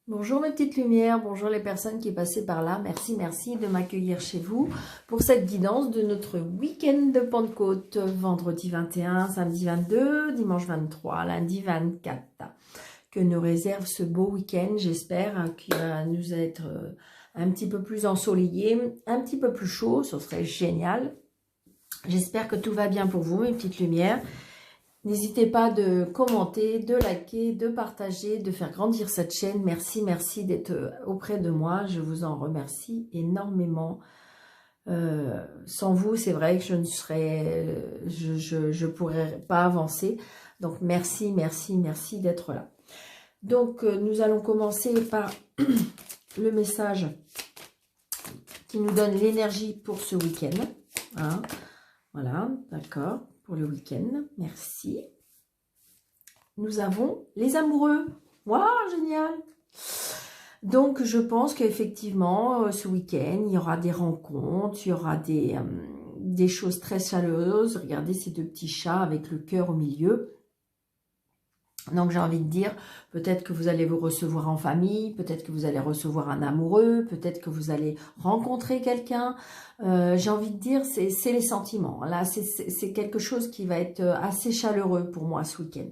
Bonjour mes petites lumières, bonjour les personnes qui passaient par là. Merci de m'accueillir chez vous pour cette guidance de notre week-end de Pentecôte. Vendredi 21, samedi 22, dimanche 23, lundi 24. Que nous réserve ce beau week-end, j'espère qu'il va nous être un petit peu plus ensoleillé, un petit peu plus chaud, ce serait génial. J'espère que tout va bien pour vous mes petites lumières. N'hésitez pas de commenter, de liker, de partager, de faire grandir cette chaîne. Merci d'être auprès de moi. Je vous en remercie énormément. Sans vous, c'est vrai que je ne serais, je pourrais pas avancer. Donc merci d'être là. Donc nous allons commencer par le message qui nous donne l'énergie pour ce week-end. Hein, voilà, d'accord. Pour le week-end, merci. Nous avons les amoureux. Waouh, génial! Donc, je pense qu'effectivement, ce week-end, il y aura des rencontres, il y aura des choses très chaleureuses. Regardez ces deux petits chats avec le cœur au milieu. Donc, j'ai envie de dire, peut-être que vous allez vous recevoir en famille, peut-être que vous allez recevoir un amoureux, peut-être que vous allez rencontrer quelqu'un. J'ai envie de dire, c'est les sentiments. Là, c'est quelque chose qui va être assez chaleureux pour moi ce week-end.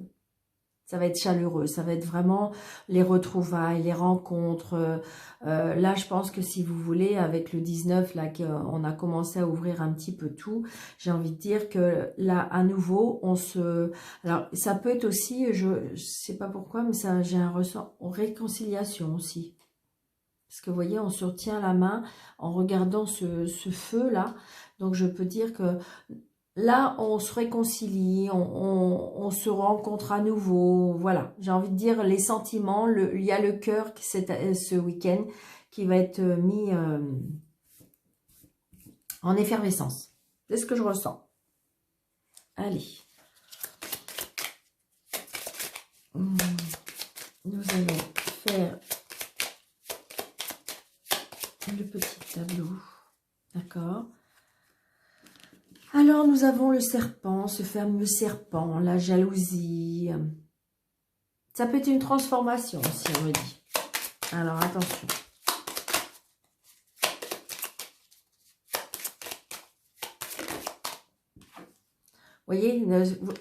Ça va être chaleureux, ça va être vraiment les retrouvailles, les rencontres. Là, je pense que si vous voulez, avec le 19, là, qu'on a commencé à ouvrir un petit peu tout, j'ai envie de dire que là, à nouveau, on se... Alors, ça peut être aussi, je sais pas pourquoi, mais ça, j'ai un ressent en réconciliation aussi. Parce que vous voyez, on se tient la main en regardant ce feu-là. Donc, je peux dire que... Là, on se réconcilie, on se rencontre à nouveau. Voilà, j'ai envie de dire les sentiments. Il y a le cœur ce week-end qui va être mis en effervescence. C'est ce que je ressens. Allez. Nous allons faire le petit tableau. D'accord ? Alors, nous avons le serpent, ce fameux serpent, la jalousie. Ça peut être une transformation, si on me dit. Alors, attention. Vous voyez,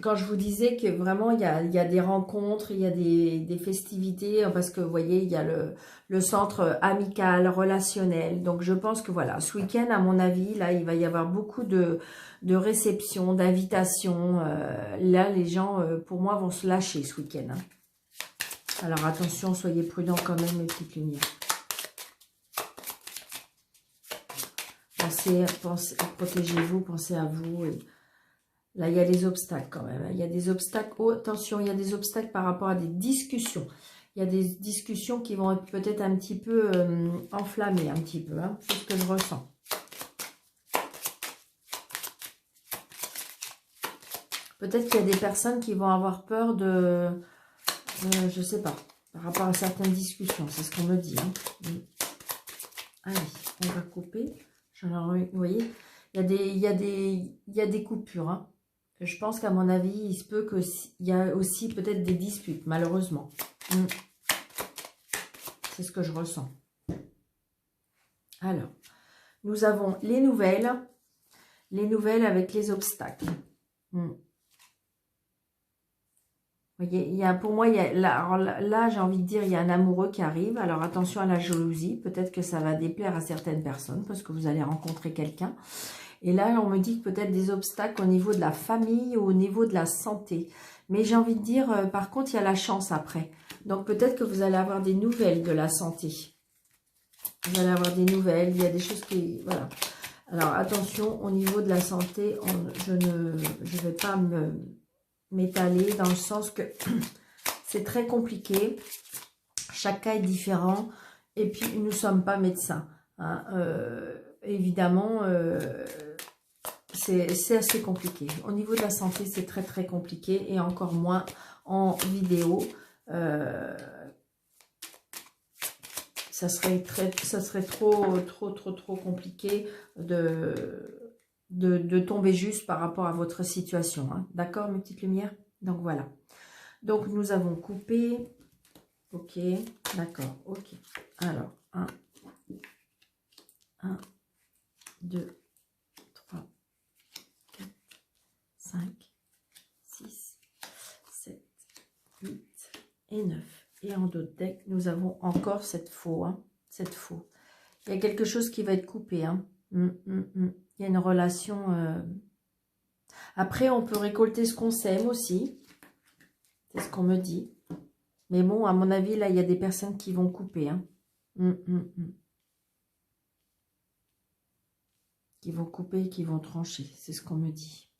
quand je vous disais que vraiment, il y a des rencontres, il y a des festivités, parce que, vous voyez, il y a le centre amical, relationnel. Donc, je pense que, voilà, ce week-end, à mon avis, là, il va y avoir beaucoup de réceptions, d'invitations. Là, les gens, pour moi, vont se lâcher ce week-end. Hein. Alors, attention, soyez prudents quand même, mes petites lumières. Pensez, protégez-vous, pensez à vous. Là, il y a des obstacles quand même. Il y a des obstacles. Oh, attention, il y a des obstacles par rapport à des discussions. Il y a des discussions qui vont être peut-être un petit peu enflammées, un petit peu. Hein. C'est ce que je ressens. Peut-être qu'il y a des personnes qui vont avoir peur je ne sais pas, par rapport à certaines discussions. C'est ce qu'on me dit. Hein. Allez, on va couper. Vous voyez, il y a des coupures. Hein. Je pense qu'à mon avis, il se peut qu'il y a aussi peut-être des disputes, malheureusement. C'est ce que je ressens. Alors, nous avons les nouvelles avec les obstacles. Vous voyez, pour moi, là j'ai envie de dire, il y a un amoureux qui arrive. Alors, attention à la jalousie. Peut-être que ça va déplaire à certaines personnes parce que vous allez rencontrer quelqu'un. Et là, on me dit que peut-être des obstacles au niveau de la famille ou au niveau de la santé. Mais j'ai envie de dire, par contre, il y a la chance après. Donc, peut-être que vous allez avoir des nouvelles de la santé. Vous allez avoir des nouvelles. Il y a des choses qui... Voilà. Alors, attention, au niveau de la santé, je ne vais pas m'étaler dans le sens que c'est très compliqué. Chaque cas est différent. Et puis, nous ne sommes pas médecins. Hein. Évidemment... c'est assez compliqué. Au niveau de la santé, c'est très compliqué et encore moins en vidéo. Ça serait trop compliqué de tomber juste par rapport à votre situation. Hein. D'accord, mes petites lumières? Donc voilà. Donc nous avons coupé. Ok, d'accord, ok. Alors, 1, 2, 3, 4, 5, 6, 7, 8 et 9. Et en d'autres decks, nous avons encore cette faux. Hein, cette faux. Il y a quelque chose qui va être coupé. Hein. Il y a une relation... Après, on peut récolter ce qu'on sème aussi. C'est ce qu'on me dit. Mais bon, à mon avis, là, il y a des personnes qui vont couper. Hein. Qui vont couper, qui vont trancher. C'est ce qu'on me dit.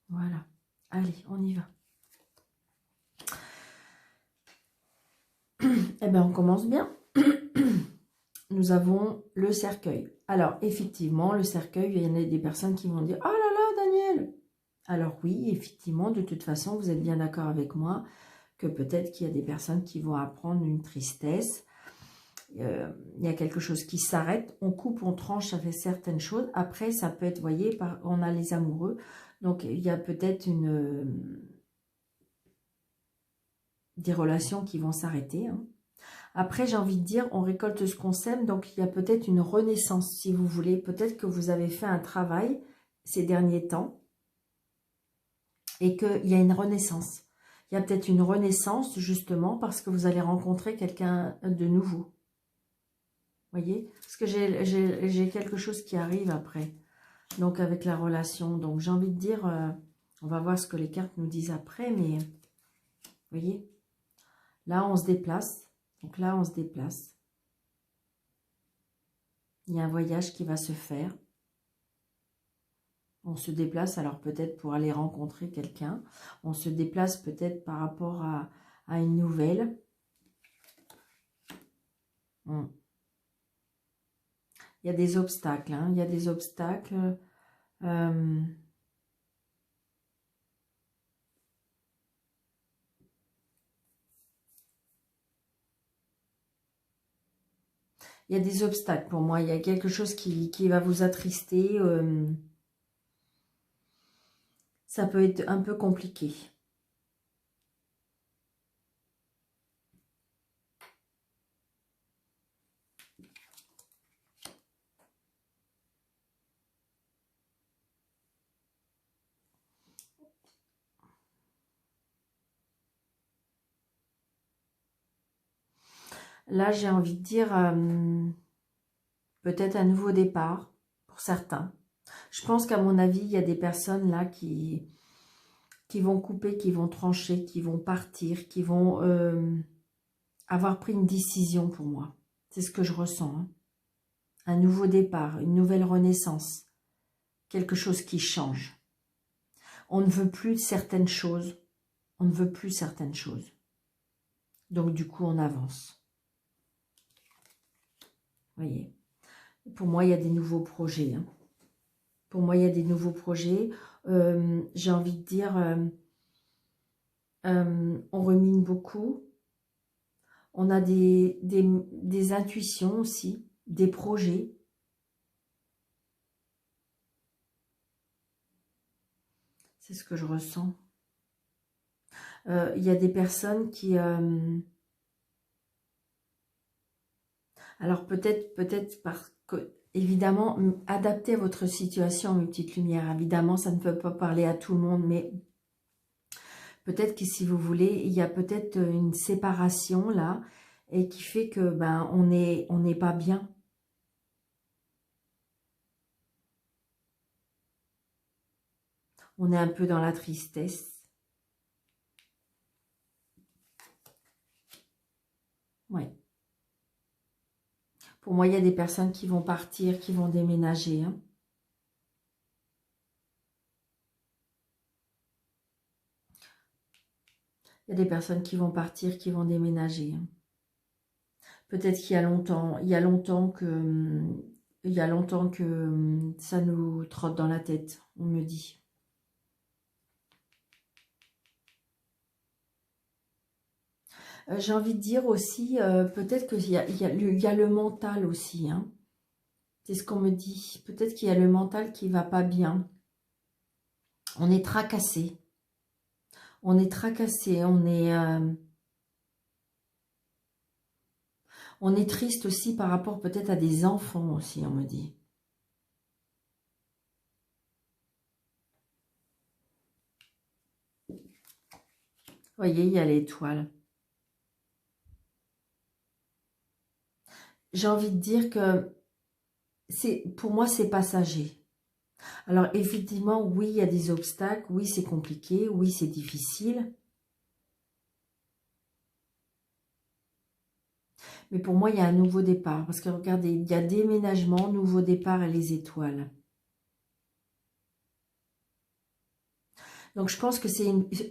Voilà. Allez, on y va. Eh bien, on commence bien. Nous avons le cercueil. Alors, effectivement, le cercueil, il y en a des personnes qui vont dire « Oh là là, Daniel !» Alors oui, effectivement, de toute façon, vous êtes bien d'accord avec moi que peut-être qu'il y a des personnes qui vont apprendre une tristesse. Il y a quelque chose qui s'arrête. On coupe, on tranche, ça fait certaines choses. Après, ça peut être, vous voyez, on a les amoureux. Donc, il y a peut-être des relations qui vont s'arrêter. Hein. Après, j'ai envie de dire, on récolte ce qu'on sème, donc il y a peut-être une renaissance, si vous voulez. Peut-être que vous avez fait un travail ces derniers temps et qu'il y a une renaissance. Il y a peut-être une renaissance, justement, parce que vous allez rencontrer quelqu'un de nouveau. Vous voyez? Parce que j'ai quelque chose qui arrive après, donc avec la relation. Donc, j'ai envie de dire, on va voir ce que les cartes nous disent après, mais vous voyez? Là, on se déplace. Donc là, on se déplace. Il y a un voyage qui va se faire. On se déplace alors peut-être pour aller rencontrer quelqu'un. On se déplace peut-être par rapport à une nouvelle. Il y a des obstacles. Hein. Il y a des obstacles. Il y a des obstacles pour moi. Il y a quelque chose qui va vous attrister. Ça peut être un peu compliqué. Là, j'ai envie de dire peut-être un nouveau départ pour certains. Je pense qu'à mon avis, il y a des personnes là qui vont couper, qui vont trancher, qui vont partir, qui vont avoir pris une décision pour moi. C'est ce que je ressens. Hein. Un nouveau départ, une nouvelle renaissance. Quelque chose qui change. On ne veut plus certaines choses. On ne veut plus certaines choses. Donc du coup, on avance. Vous voyez. Pour moi, il y a des nouveaux projets. Hein. Pour moi, il y a des nouveaux projets. J'ai envie de dire, on remine beaucoup. On a des intuitions aussi, des projets. C'est ce que je ressens. Il y a des personnes qui... alors peut-être parce que, évidemment, adaptez à votre situation, mes petites lumières. Évidemment, ça ne peut pas parler à tout le monde, mais peut-être que si vous voulez, il y a peut-être une séparation là, et qui fait que ben on n'est pas bien. On est un peu dans la tristesse. Ouais. Pour moi, il y a des personnes qui vont partir, qui vont déménager. Hein. Il y a des personnes qui vont partir, qui vont déménager. Hein. Peut-être qu'il y a longtemps, il y a longtemps que ça nous trotte dans la tête, on me dit. J'ai envie de dire aussi, peut-être qu'il y a le mental aussi. Hein. C'est ce qu'on me dit. Peut-être qu'il y a le mental qui va pas bien. On est tracassé. On est tracassé. On est triste aussi par rapport peut-être à des enfants aussi, on me dit. Vous voyez, il y a l'étoile. J'ai envie de dire que pour moi, c'est passager. Alors, effectivement, oui, il y a des obstacles. Oui, c'est compliqué. Oui, c'est difficile. Mais pour moi, il y a un nouveau départ. Parce que regardez, il y a déménagement, nouveau départ et les étoiles. Donc, je pense que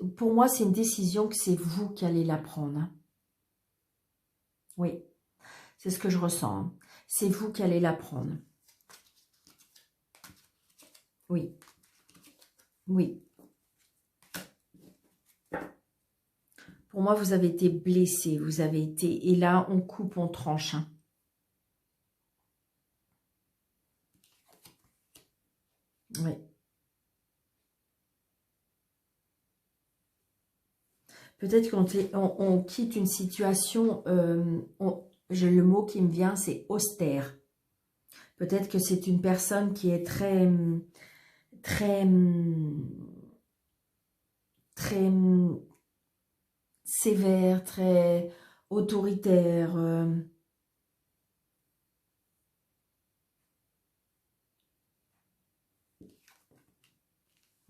pour moi, c'est une décision que c'est vous qui allez la prendre. Hein. Oui, c'est ce que je ressens. Hein. C'est vous qui allez la prendre. Oui. Oui. Pour moi, vous avez été blessé. Vous avez été... Et là, on coupe, on tranche. Hein. Oui. Peut-être qu'on quitte une situation, le mot qui me vient, c'est austère. Peut-être que c'est une personne qui est très, très, très sévère, très autoritaire.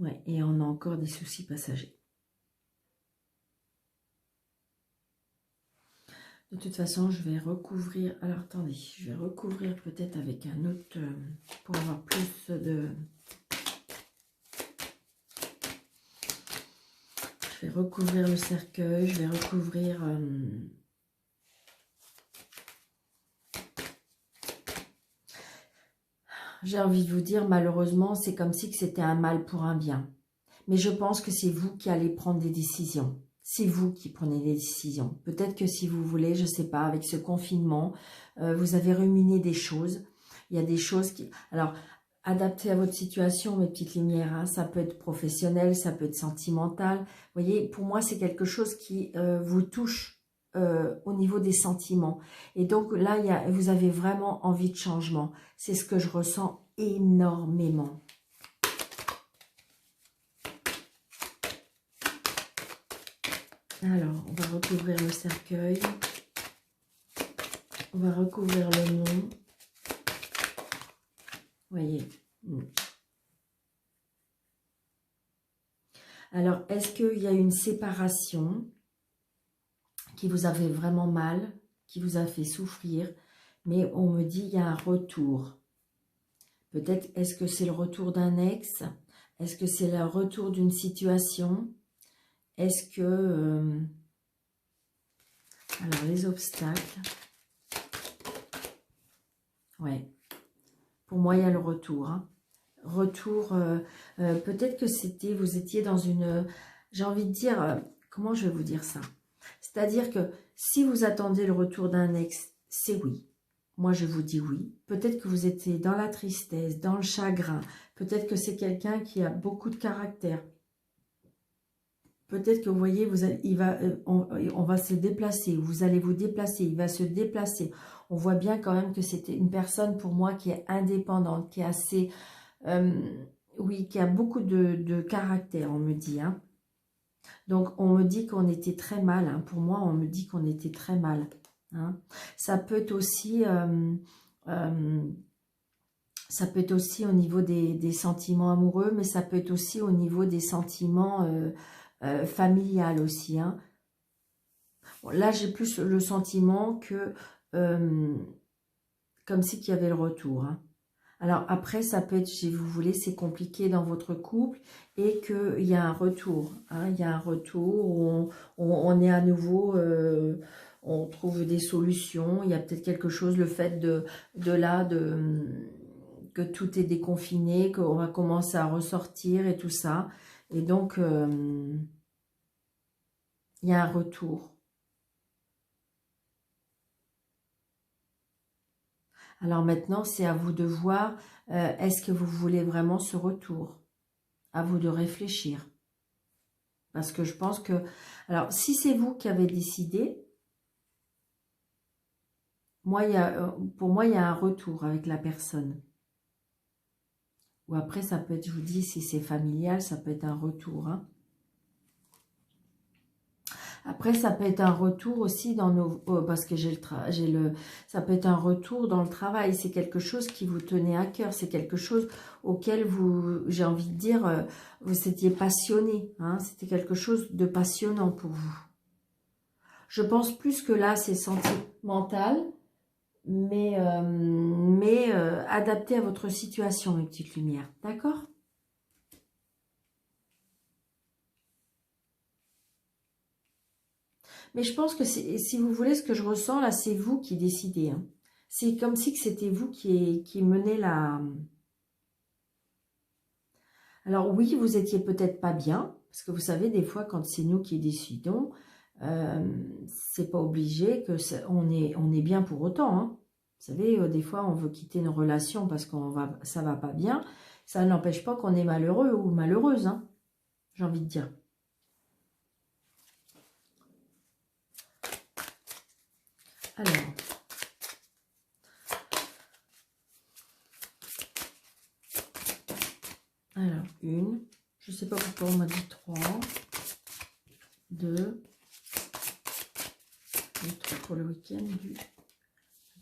Ouais, et on a encore des soucis passagers. De toute façon, je vais recouvrir... Alors, attendez, je vais recouvrir peut-être avec un autre... pour avoir plus de... Je vais recouvrir le cercueil, je vais recouvrir... J'ai envie de vous dire, malheureusement, c'est comme si c'était un mal pour un bien. Mais je pense que c'est vous qui allez prendre des décisions. C'est vous qui prenez des décisions. Peut-être que si vous voulez, je ne sais pas, avec ce confinement, vous avez ruminé des choses. Il y a des choses qui... Alors, adaptez à votre situation, mes petites lumières. Hein. Ça peut être professionnel, ça peut être sentimental. Vous voyez, pour moi, c'est quelque chose qui vous touche au niveau des sentiments. Et donc là, vous avez vraiment envie de changement. C'est ce que je ressens énormément. Alors, on va recouvrir le cercueil. On va recouvrir le nom. Voyez. Alors, est-ce qu'il y a une séparation qui vous a fait vraiment mal, qui vous a fait souffrir, mais on me dit il y a un retour. Peut-être, est-ce que c'est le retour d'un ex? Est-ce que c'est le retour d'une situation? Est-ce que... alors, les obstacles. Ouais. Pour moi, il y a le retour. Hein. Retour, peut-être que vous étiez dans une... j'ai envie de dire... comment je vais vous dire ça? C'est-à-dire que si vous attendez le retour d'un ex, c'est oui. Moi, je vous dis oui. Peut-être que vous étiez dans la tristesse, dans le chagrin. Peut-être que c'est quelqu'un qui a beaucoup de caractère. Peut-être que vous voyez, on va se déplacer, vous allez vous déplacer, il va se déplacer. On voit bien quand même que c'était une personne pour moi qui est indépendante, qui est assez, oui, qui a beaucoup de caractère, on me dit. Hein. Donc, on me dit qu'on était très mal. Hein. Pour moi, on me dit qu'on était très mal. Hein. Ça peut être aussi... ça peut être aussi au niveau des sentiments amoureux, mais ça peut être aussi au niveau des sentiments familial aussi. Hein. Bon, là, j'ai plus le sentiment que comme si qu'il y avait le retour. Hein. Alors après, ça peut être, si vous voulez, c'est compliqué dans votre couple et qu'il y a un retour. Hein. Il y a un retour où on est à nouveau... on trouve des solutions. Il y a peut-être quelque chose, le fait que tout est déconfiné, qu'on va commencer à ressortir et tout ça. Et donc... il y a un retour. Alors maintenant, c'est à vous de voir, est-ce que vous voulez vraiment ce retour? À vous de réfléchir. Parce que je pense que... Alors, si c'est vous qui avez décidé, moi, pour moi, il y a un retour avec la personne. Ou après, ça peut être, je vous dis, si c'est familial, ça peut être un retour. Hein. Après, ça peut être un retour aussi dans nos... parce que ça peut être un retour dans le travail. C'est quelque chose qui vous tenait à cœur. C'est quelque chose auquel vous, j'ai envie de dire, vous étiez passionné. Hein. C'était quelque chose de passionnant pour vous. Je pense plus que là, c'est sentimental, mais adapté à votre situation, mes petites lumières. D'accord ? Mais je pense que si vous voulez, ce que je ressens là, c'est vous qui décidez. Hein. C'est comme si c'était vous qui menez la... Alors oui, vous étiez peut-être pas bien, parce que vous savez, des fois, quand c'est nous qui décidons, c'est pas obligé que on est bien pour autant. Hein. Vous savez, des fois, on veut quitter une relation parce ça va pas bien. Ça n'empêche pas qu'on est malheureux ou malheureuse, hein, j'ai envie de dire. Alors, une, je sais pas pourquoi on m'a dit 3, 2, et 3 pour le week-end du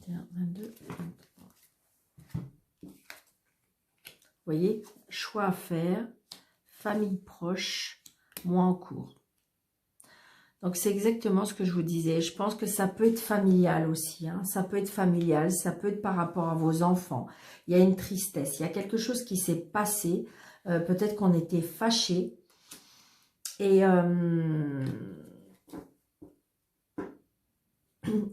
21, 22, 23. Vous voyez, choix à faire, famille proche, mois en cours. Donc, c'est exactement ce que je vous disais. Je pense que ça peut être familial aussi. Hein. Ça peut être familial, ça peut être par rapport à vos enfants. Il y a une tristesse, il y a quelque chose qui s'est passé. Peut-être qu'on était fâchés. Et il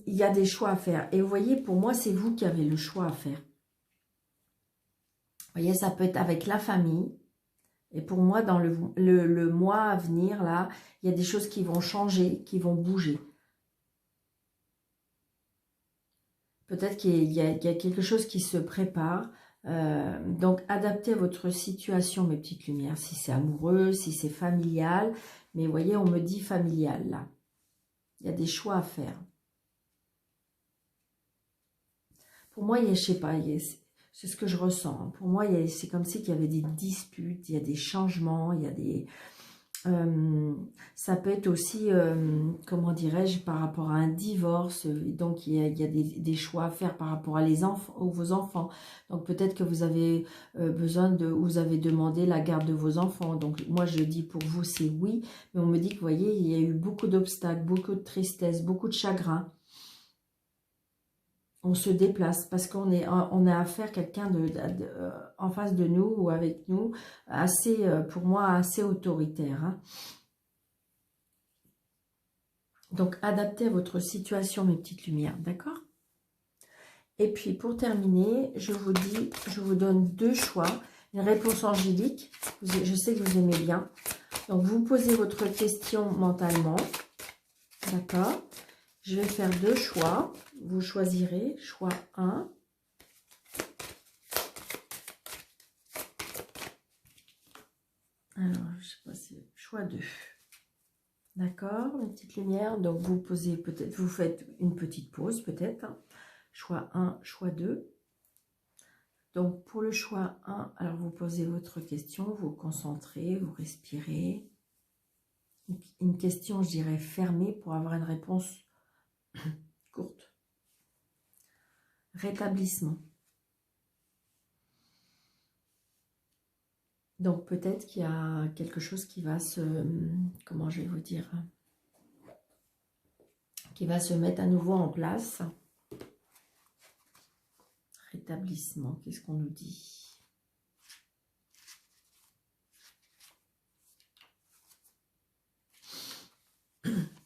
y a des choix à faire. Et vous voyez, pour moi, c'est vous qui avez le choix à faire. Vous voyez, ça peut être avec la famille. Et pour moi, dans le mois à venir, là, il y a des choses qui vont changer, qui vont bouger. Peut-être qu'il y a quelque chose qui se prépare. Donc, adaptez à votre situation, mes petites lumières. Si c'est amoureux, si c'est familial. Mais vous voyez, on me dit familial, là. Il y a des choix à faire. Pour moi, je ne sais pas, c'est ce que je ressens. Hein. Pour moi, c'est comme si il y avait des disputes, il y a des changements, il y a des... ça peut être aussi, comment dirais-je, par rapport à un divorce. Donc, il y a des choix à faire par rapport à vos enfants. Donc, peut-être que vous avez vous avez demandé la garde de vos enfants. Donc, moi, je dis pour vous, c'est oui. Mais on me dit que, vous voyez, il y a eu beaucoup d'obstacles, beaucoup de tristesse, beaucoup de chagrin. On se déplace parce qu'on a affaire à quelqu'un en face de nous ou avec nous, assez, pour moi, assez autoritaire. Hein. Donc, adaptez à votre situation, mes petites lumières, d'accord? Et puis, pour terminer, je vous donne 2 choix. Une réponse angélique, je sais que vous aimez bien. Donc, vous posez votre question mentalement, d'accord? Je vais faire 2 choix. Vous choisirez choix 1. Alors, je sais pas si choix 2. D'accord, une petite lumière. Donc, vous posez peut-être, vous faites une petite pause peut-être. Hein. Choix 1, choix 2. Donc, pour le choix 1, alors vous posez votre question, vous vous concentrez, vous respirez. Une question, je dirais, fermée pour avoir une réponse courte. Rétablissement. Donc, peut-être qu'il y a quelque chose qui va comment je vais vous dire, qui va se mettre à nouveau en place. Rétablissement, qu'est-ce qu'on nous dit?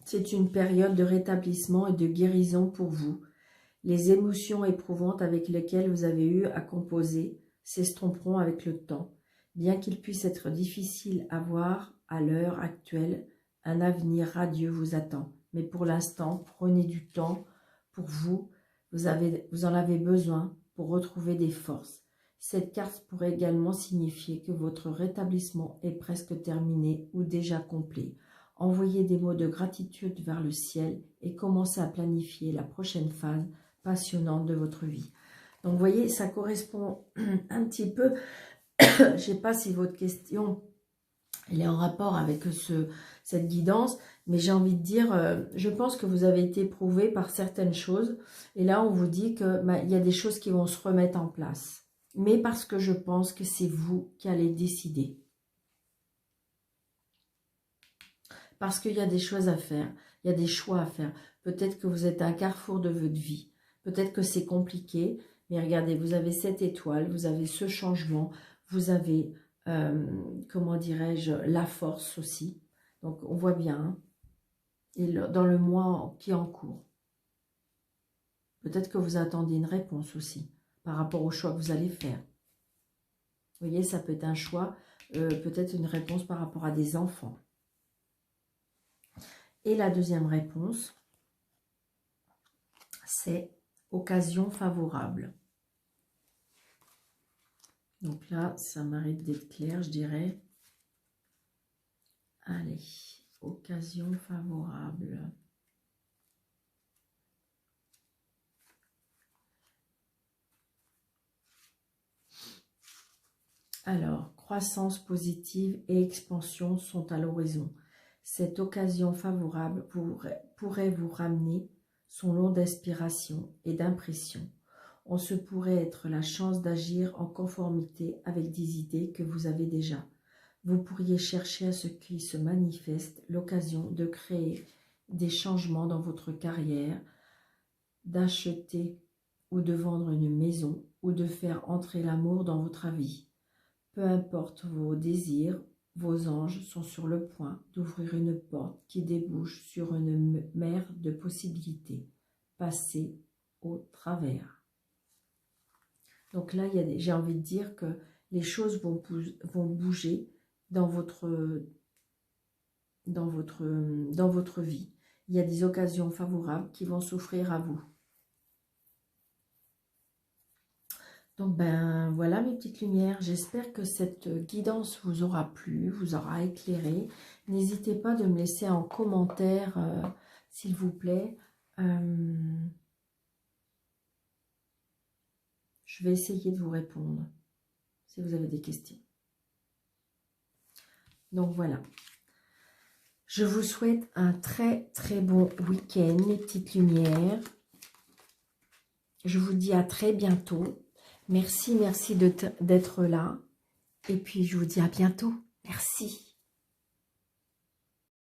C'est une période de rétablissement et de guérison pour vous. Les émotions éprouvantes avec lesquelles vous avez eu à composer s'estomperont avec le temps. Bien qu'il puisse être difficile à voir à l'heure actuelle, un avenir radieux vous attend. Mais pour l'instant, prenez du temps pour vous. Vous en avez besoin pour retrouver des forces. Cette carte pourrait également signifier que votre rétablissement est presque terminé ou déjà complet. Envoyez des mots de gratitude vers le ciel et commencez à planifier la prochaine phase passionnante de votre vie. Donc, vous voyez, ça correspond un petit peu, je ne sais pas si votre question elle est en rapport avec cette guidance, mais j'ai envie de dire, je pense que vous avez été éprouvé par certaines choses, et là, on vous dit qu'il y a des choses qui vont se remettre en place. Mais parce que je pense que c'est vous qui allez décider. Parce qu'il y a des choses à faire, il y a des choix à faire. Peut-être que vous êtes à un carrefour de votre vie. Peut-être que c'est compliqué, mais regardez, vous avez cette étoile, vous avez ce changement, vous avez, comment dirais-je, la force aussi. Donc, on voit bien, hein, et dans le mois qui est en cours. Peut-être que vous attendez une réponse aussi, par rapport au choix que vous allez faire. Vous voyez, ça peut être un choix, peut-être une réponse par rapport à des enfants. Et la deuxième réponse, c'est occasion favorable. Donc là, ça mérite d'être clair, je dirais. Allez, occasion favorable. Alors, croissance positive et expansion sont à l'horizon. Cette occasion favorable pourrait vous ramener son lot d'inspiration et d'impression. On se pourrait être la chance d'agir en conformité avec des idées que vous avez déjà. Vous pourriez chercher à ce qui se manifeste l'occasion de créer des changements dans votre carrière, d'acheter ou de vendre une maison ou de faire entrer l'amour dans votre vie. Peu importe vos désirs, vos anges sont sur le point d'ouvrir une porte qui débouche sur une mer de possibilités. Passez au travers. Donc là, j'ai envie de dire que les choses vont bouger dans votre vie. Il y a des occasions favorables qui vont s'offrir à vous. Donc, ben voilà mes petites lumières. J'espère que cette guidance vous aura plu, vous aura éclairé. N'hésitez pas de me laisser en commentaire, s'il vous plaît. Je vais essayer de vous répondre si vous avez des questions. Donc voilà. Je vous souhaite un très très bon week-end, mes petites lumières. Je vous dis à très bientôt. Merci d'être là. Et puis je vous dis à bientôt. Merci.